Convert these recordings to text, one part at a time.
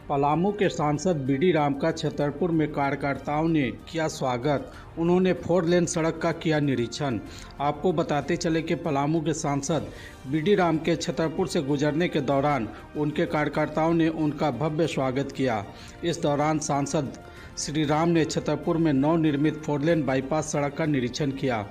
पलामू के सांसद बीडी राम का छतरपुर में कार्यकर्ताओं ने किया स्वागत। उन्होंने 4 लेन सड़क का किया निरीक्षण। आपको बताते चले कि पलामू के सांसद बीडी राम के छतरपुर से गुजरने के दौरान उनके कार्यकर्ताओं ने उनका भव्य स्वागत किया। इस दौरान सांसद श्री राम ने छतरपुर में नवनिर्मित 4 लेन बाईपास सड़क का निरीक्षण किया।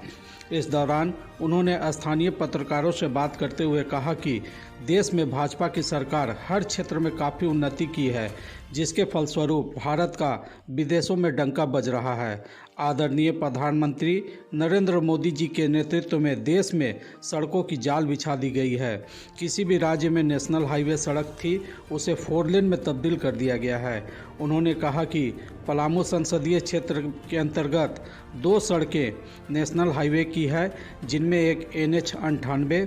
इस दौरान उन्होंने स्थानीय पत्रकारों से बात करते हुए कहा कि देश में भाजपा की सरकार हर क्षेत्र में काफ़ी उन्नति की है, जिसके फलस्वरूप भारत का विदेशों में डंका बज रहा है। आदरणीय प्रधानमंत्री नरेंद्र मोदी जी के नेतृत्व में देश में सड़कों की जाल बिछा दी गई है। किसी भी राज्य में नेशनल हाईवे सड़क थी, उसे 4 लेन में तब्दील कर दिया गया है। उन्होंने कहा कि पलामू संसदीय क्षेत्र के अंतर्गत 2 सड़कें नेशनल हाईवे की है, जिनमें एक NH 98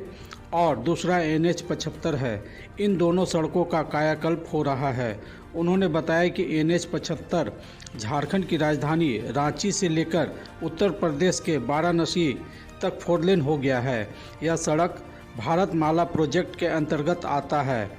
और दूसरा NH 75 है। इन दोनों सड़कों का कायाकल्प हो रहा है। उन्होंने बताया कि NH 75 झारखंड की राजधानी रांची से लेकर उत्तर प्रदेश के वाराणसी तक 4 लेन हो गया है। यह सड़क भारतमाला प्रोजेक्ट के अंतर्गत आता है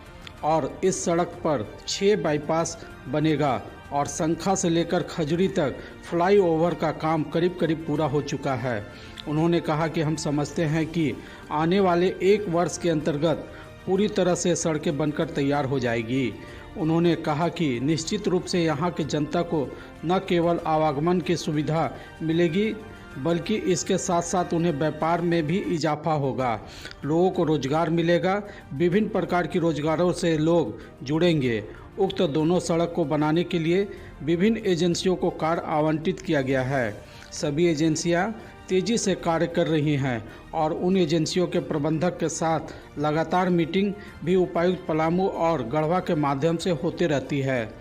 और इस सड़क पर 6 बाईपास बनेगा और संखा से लेकर खजुरी तक फ्लाईओवर का काम करीब पूरा हो चुका है। उन्होंने कहा कि हम समझते हैं कि आने वाले 1 वर्ष के अंतर्गत पूरी तरह से सड़कें बनकर तैयार हो जाएगी। उन्होंने कहा कि निश्चित रूप से यहाँ की जनता को न केवल आवागमन की सुविधा मिलेगी, बल्कि इसके साथ साथ उन्हें व्यापार में भी इजाफा होगा। लोगों को रोजगार मिलेगा, विभिन्न प्रकार की रोजगारों से लोग जुड़ेंगे। उक्त दोनों सड़क को बनाने के लिए विभिन्न एजेंसियों को कार्य आवंटित किया गया है। सभी एजेंसियां तेजी से कार्य कर रही हैं और उन एजेंसियों के प्रबंधक के साथ लगातार मीटिंग भी उपायुक्त पलामू और गढ़वा के माध्यम से होती रहती है।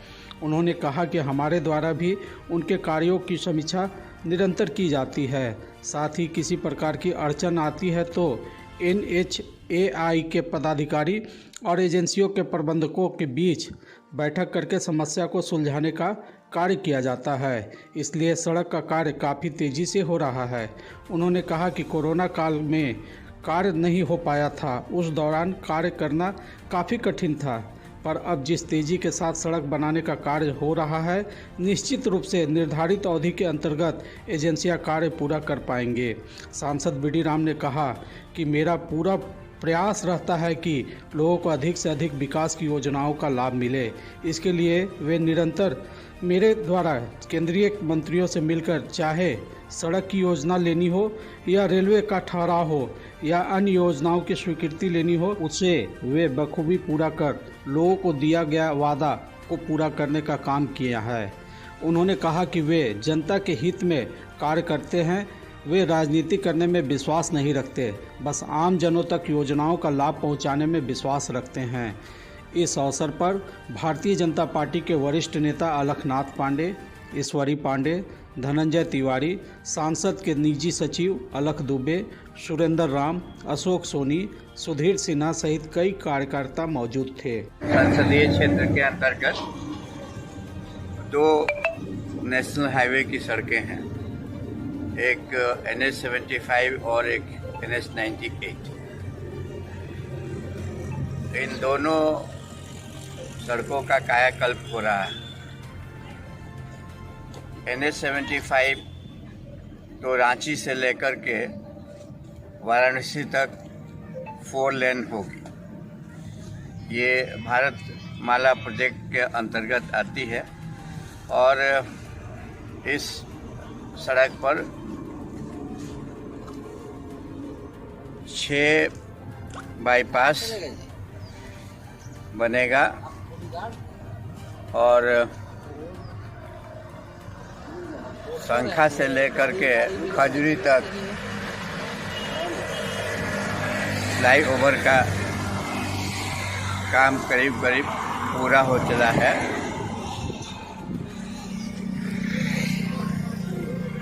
उन्होंने कहा कि हमारे द्वारा भी उनके कार्यों की समीक्षा निरंतर की जाती है। साथ ही किसी प्रकार की अड़चन आती है तो NHAI के पदाधिकारी और एजेंसियों के प्रबंधकों के बीच बैठक करके समस्या को सुलझाने का कार्य किया जाता है। इसलिए सड़क का कार्य काफ़ी तेज़ी से हो रहा है। उन्होंने कहा कि कोरोना काल में कार्य नहीं हो पाया था, उस दौरान कार्य करना काफ़ी कठिन था, पर अब जिस तेज़ी के साथ सड़क बनाने का कार्य हो रहा है, निश्चित रूप से निर्धारित अवधि के अंतर्गत एजेंसियां कार्य पूरा कर पाएंगे। सांसद बीडी राम ने कहा कि मेरा पूरा प्रयास रहता है कि लोगों को अधिक से अधिक विकास की योजनाओं का लाभ मिले। इसके लिए वे निरंतर मेरे द्वारा केंद्रीय मंत्रियों से मिलकर, चाहे सड़क की योजना लेनी हो या रेलवे का ठहराव हो या अन्य योजनाओं की स्वीकृति लेनी हो, उसे वे बखूबी पूरा कर लोगों को दिया गया वादा को पूरा करने का काम किया है। उन्होंने कहा कि वे जनता के हित में कार्य करते हैं। वे राजनीति करने में विश्वास नहीं रखते, बस आम जनों तक योजनाओं का लाभ पहुंचाने में विश्वास रखते हैं। इस अवसर पर भारतीय जनता पार्टी के वरिष्ठ नेता अलखनाथ पांडे, ईश्वरी पांडे, धनंजय तिवारी, सांसद के निजी सचिव अलख दुबे, सुरेंद्र राम, अशोक सोनी, सुधीर सिन्हा सहित कई कार्यकर्ता मौजूद थे। संसदीय क्षेत्र के अंतर्गत 2 नेशनल हाईवे की सड़कें हैं, एक NH 75 और एक NH 98। इन दोनों सड़कों का कायाकल्प हो रहा है। NH 75 तो रांची से लेकर के वाराणसी तक 4 लेन होगी। ये भारतमाला प्रोजेक्ट के अंतर्गत आती है और इस सड़क पर 6 बाईपास बनेगा और संखा से लेकर के खजुरी तक फ्लाईओवर का काम करीब पूरा हो चला है।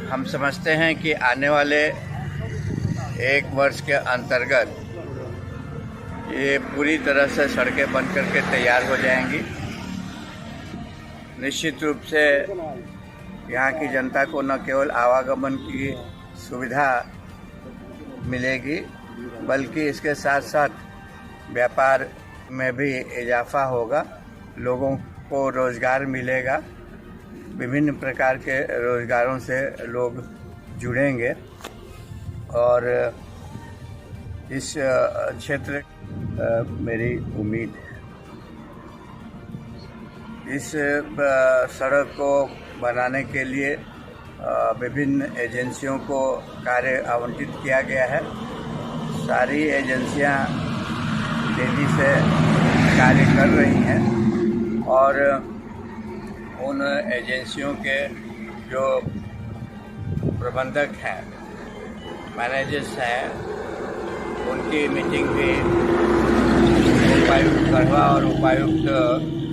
हम समझते हैं कि आने वाले 1 वर्ष के अंतर्गत ये पूरी तरह से सड़कें बन करके तैयार हो जाएंगी। निश्चित रूप से यहाँ की जनता को न केवल आवागमन की सुविधा मिलेगी, बल्कि इसके साथ साथ व्यापार में भी इजाफा होगा। लोगों को रोज़गार मिलेगा। विभिन्न प्रकार के रोज़गारों से लोग जुड़ेंगे और इस क्षेत्र मेरी उम्मीद है। इस सड़क को बनाने के लिए विभिन्न एजेंसियों को कार्य आवंटित किया गया है। सारी एजेंसियां तेज़ी से कार्य कर रही हैं और उन एजेंसियों के जो प्रबंधक हैं, मैनेजर्स हैं, उनकी मीटिंग भी उपायुक्त गढ़वा और उपायुक्त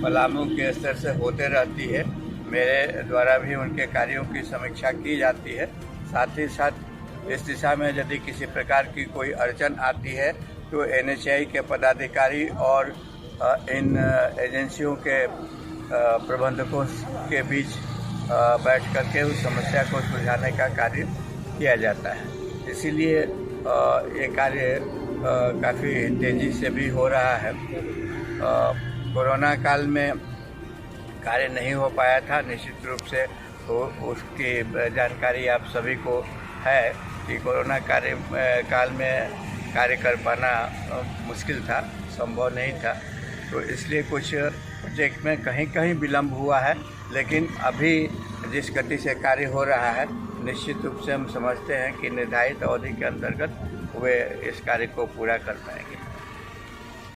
पलामू के स्तर से होते रहती है। मेरे द्वारा भी उनके कार्यों की समीक्षा की जाती है। साथ ही साथ इस दिशा में यदि किसी प्रकार की कोई अड़चन आती है तो NHAI के पदाधिकारी और इन एजेंसियों के प्रबंधकों के बीच बैठ करके उस समस्या को सुलझाने का कार्य किया जाता है। इसीलिए ये कार्य काफ़ी तेज़ी से भी हो रहा है। कोरोना काल में कार्य नहीं हो पाया था, निश्चित रूप से तो उसकी जानकारी आप सभी को है कि कोरोना काल में कार्य कर पाना मुश्किल था, संभव नहीं था। तो इसलिए कुछ प्रोजेक्ट में कहीं विलम्ब हुआ है, लेकिन अभी जिस गति से कार्य हो रहा है निश्चित रूप से हम समझते हैं कि निर्धारित अवधि के अंतर्गत वे इस कार्य को पूरा कर पाएंगे।